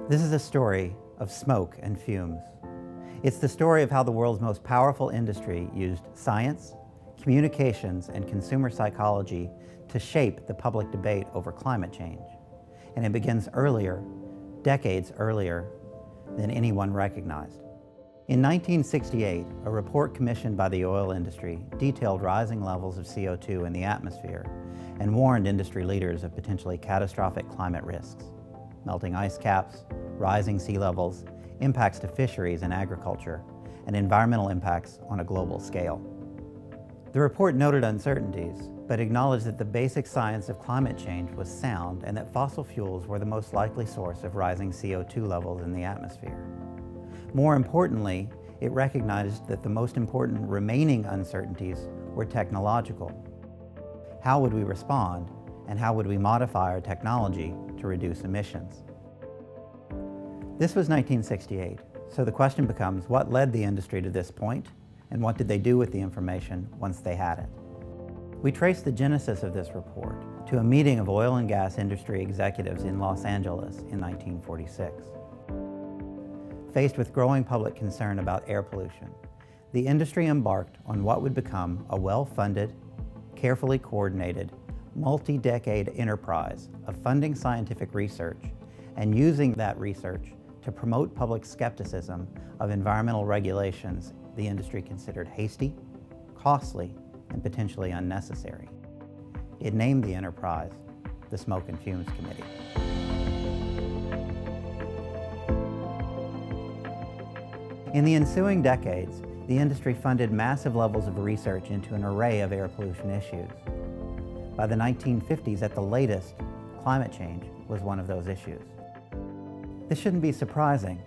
This is a story of smoke and fumes. It's the story of how the world's most powerful industry used science, communications, and consumer psychology to shape the public debate over climate change. And it begins earlier, decades earlier, than anyone recognized. In 1968, a report commissioned by the oil industry detailed rising levels of CO2 in the atmosphere and warned industry leaders of potentially catastrophic climate risks: melting ice caps, rising sea levels, impacts to fisheries and agriculture, and environmental impacts on a global scale. The report noted uncertainties, but acknowledged that the basic science of climate change was sound and that fossil fuels were the most likely source of rising CO2 levels in the atmosphere. More importantly, it recognized that the most important remaining uncertainties were technological. How would we respond, and how would we modify our technology to reduce emissions? This was 1968, so the question becomes, what led the industry to this point, and what did they do with the information once they had it? We trace the genesis of this report to a meeting of oil and gas industry executives in Los Angeles in 1946. Faced with growing public concern about air pollution, the industry embarked on what would become a well-funded, carefully coordinated, multi-decade enterprise of funding scientific research and using that research to promote public skepticism of environmental regulations the industry considered hasty, costly, and potentially unnecessary. It named the enterprise the Smoke and Fumes Committee. In the ensuing decades, the industry funded massive levels of research into an array of air pollution issues. By the 1950s, at the latest, climate change was one of those issues. This shouldn't be surprising.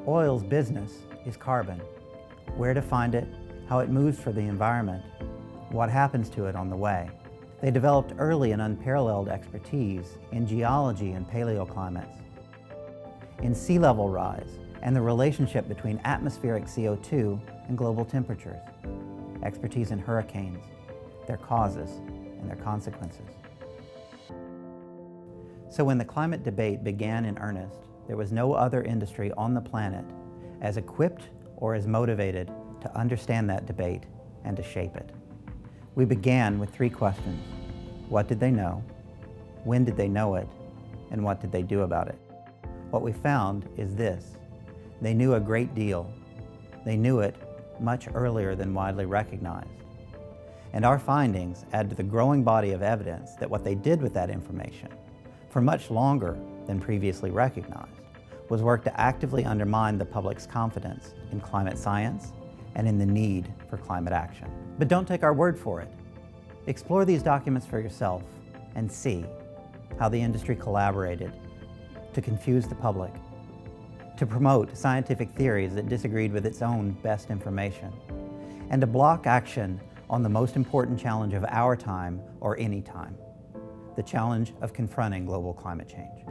Oil's business is carbon. Where to find it, how it moves for the environment, what happens to it on the way. They developed early and unparalleled expertise in geology and paleoclimates, in sea level rise, and the relationship between atmospheric CO2 and global temperatures, expertise in hurricanes, their causes, and their consequences. So when the climate debate began in earnest, there was no other industry on the planet as equipped or as motivated to understand that debate and to shape it. We began with three questions. What did they know? When did they know it? And what did they do about it? What we found is this: they knew a great deal. They knew it much earlier than widely recognized. And our findings add to the growing body of evidence that what they did with that information, for much longer than previously recognized, was work to actively undermine the public's confidence in climate science and in the need for climate action. But don't take our word for it. Explore these documents for yourself and see how the industry collaborated to confuse the public, to promote scientific theories that disagreed with its own best information, and to block action on the most important challenge of our time or any time: the challenge of confronting global climate change.